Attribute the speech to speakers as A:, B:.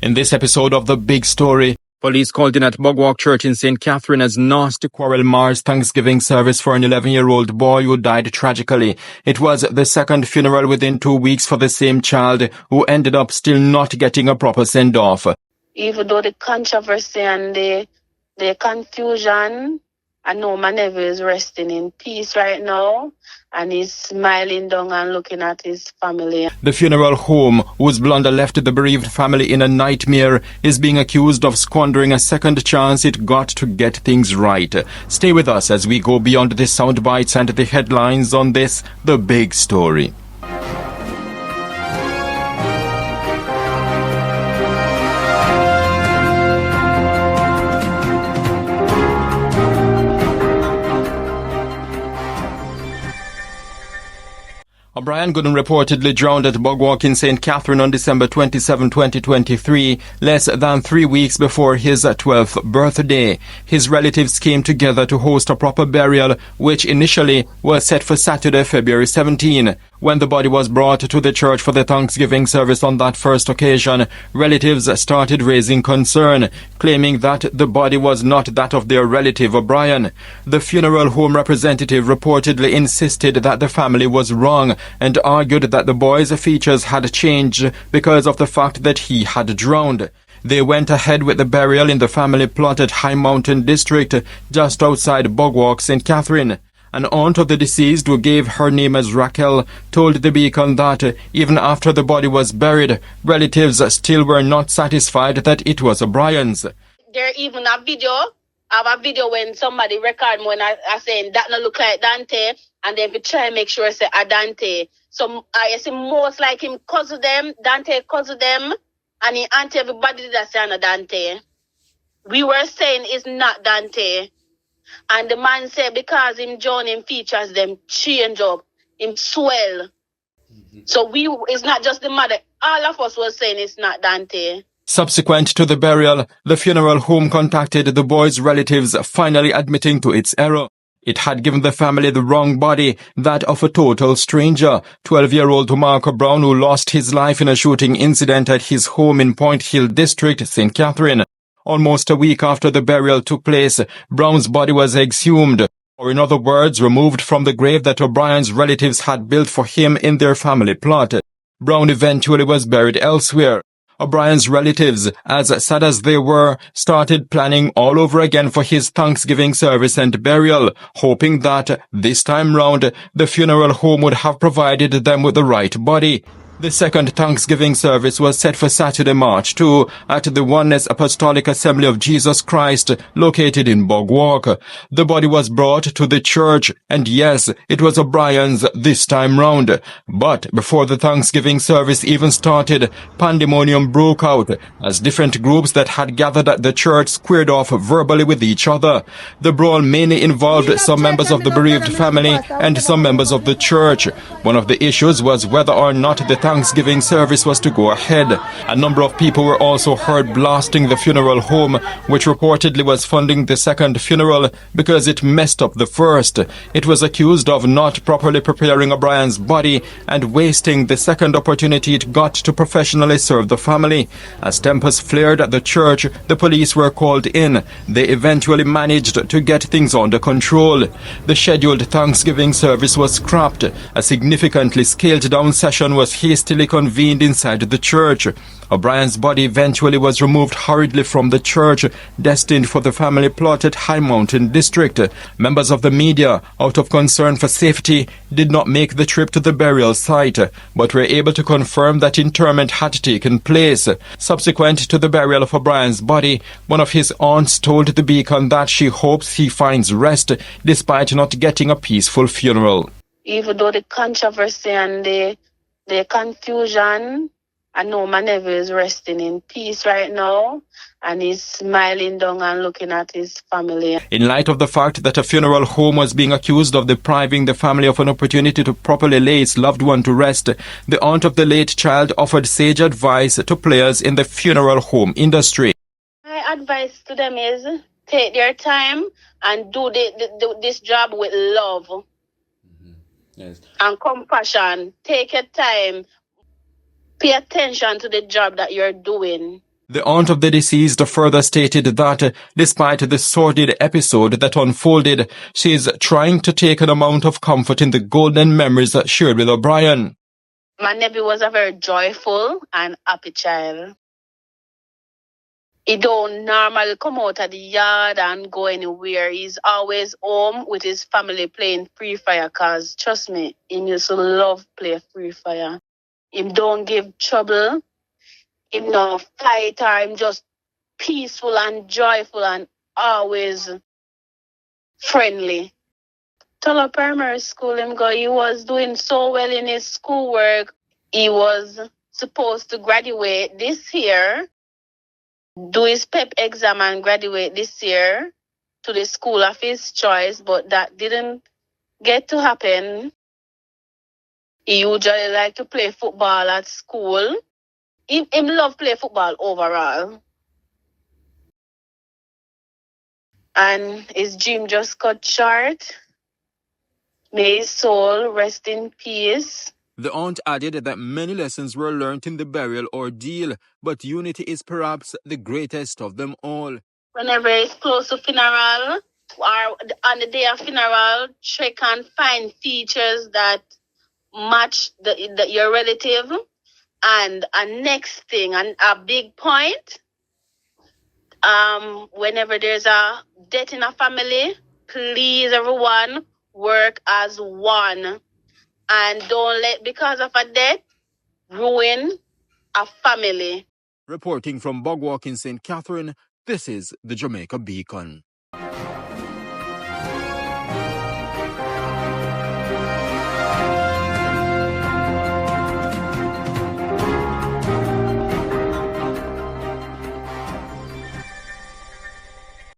A: In this episode of The Big Story, police called in at Bogwalk Church in St. Catherine as nasty quarrel mars Thanksgiving service for an 11-year-old boy who died tragically. It was the second funeral within 2 weeks for the same child, who ended up still not getting a proper send-off.
B: Even though the controversy and the confusion, I know my nephew is resting in peace right now, and he's smiling down and looking at his family.
A: The funeral home, whose blunder left the bereaved family in a nightmare, is being accused of squandering a second chance it got to get things right. Stay with us as we go beyond the sound bites and the headlines on this, The Big Story. O'Brien Gooden reportedly drowned at Bogwalk in St. Catherine on December 27, 2023, less than 3 weeks before his 12th birthday. His relatives came together to host a proper burial, which initially was set for Saturday, February 17. When the body was brought to the church for the Thanksgiving service on that first occasion, relatives started raising concern, claiming that the body was not that of their relative O'Brien. The funeral home representative reportedly insisted that the family was wrong and argued that the boy's features had changed because of the fact that he had drowned. They went ahead with the burial in the family plot at High Mountain District, just outside Bogwalk, St. Catherine. An aunt of the deceased, who gave her name as Raquel, told the Beacon that even after the body was buried, relatives still were not satisfied that it was O'Brien's.
B: There even a video. I have a video when somebody record me when I saying that not look like Dante, and then we try and make sure I say a Dante. So I see most like him cousin them, Dante cousin them, and he auntie everybody that say no Dante. We were saying it's not Dante. And the man said because him John him features them change up, him swell. So it's not just the mother. All of us was saying it's not Dante.
A: Subsequent to the burial, the funeral home contacted the boy's relatives, finally admitting to its error. It had given the family the wrong body, that of a total stranger, 12-year-old Marco Brown, who lost his life in a shooting incident at his home in Point Hill District, St. Catherine. Almost a week after the burial took place, Brown's body was exhumed, or in other words, removed from the grave that O'Brien's relatives had built for him in their family plot. Brown eventually was buried elsewhere. O'Brien's relatives, as sad as they were, started planning all over again for his Thanksgiving service and burial, hoping that, this time round, the funeral home would have provided them with the right body. The second Thanksgiving service was set for Saturday, March 2, at the Oneness Apostolic Assembly of Jesus Christ, located in Bogwalk. The body was brought to the church, and yes, it was O'Brien's this time round. But before the Thanksgiving service even started, pandemonium broke out, as different groups that had gathered at the church squared off verbally with each other. The brawl mainly involved some members of the bereaved family and some members of the church. One of the issues was whether or not the Thanksgiving service was to go ahead. A number of people were also heard blasting the funeral home, which reportedly was funding the second funeral because it messed up the first. It was accused of not properly preparing O'Brien's body and wasting the second opportunity it got to professionally serve the family. As tempers flared at the church, the police were called in. They eventually managed to get things under control. The scheduled Thanksgiving service was scrapped. A significantly scaled down session was hastily convened inside the church. O'Brien's body eventually was removed hurriedly from the church, destined for the family plot at High Mountain District. Members of the media, out of concern for safety, did not make the trip to the burial site, but were able to confirm that interment had taken place. Subsequent to the burial of O'Brien's body, one of his aunts told the Beacon that she hopes he finds rest, despite not getting a peaceful funeral.
B: Even though the controversy and the confusion, I know my nephew is resting in peace right now, and he's smiling down and looking at his family.
A: In light of the fact that a funeral home was being accused of depriving the family of an opportunity to properly lay its loved one to rest, the aunt of the late child offered sage advice to players in the funeral home industry.
B: My advice to them is take their time and do this job with love.
A: Yes.
B: And compassion. Take your time. Pay attention to the job that you're doing.
A: The aunt of the deceased further stated that, despite the sordid episode that unfolded, she is trying to take an amount of comfort in the golden memories shared with O'Brien.
B: My nephew was a very joyful and happy child. He don't normally come out of the yard and go anywhere. He's always home with his family playing Free Fire, cause trust me, he used to love play Free Fire. Him don't give trouble. Him no fighter. Him just peaceful and joyful and always friendly. Tulla Primary School him go. He was doing so well in his schoolwork. He was supposed to graduate this year, do his PEP exam and graduate this year to the school of his choice, but that didn't get to happen. He usually like to play football at school. Him love play football overall. And his dream just cut short. May his soul rest in peace.
A: The aunt added that many lessons were learnt in the burial ordeal, but unity is perhaps the greatest of them all.
B: Whenever it's close to funeral or on the day of funeral, check and find features that match your relative. And a next thing, and a big point, whenever there's a death in a family, please everyone work as one. And don't let, because of a death, ruin a family.
A: Reporting from Bogwalk in St. Catherine, this is the Jamaica Beacon.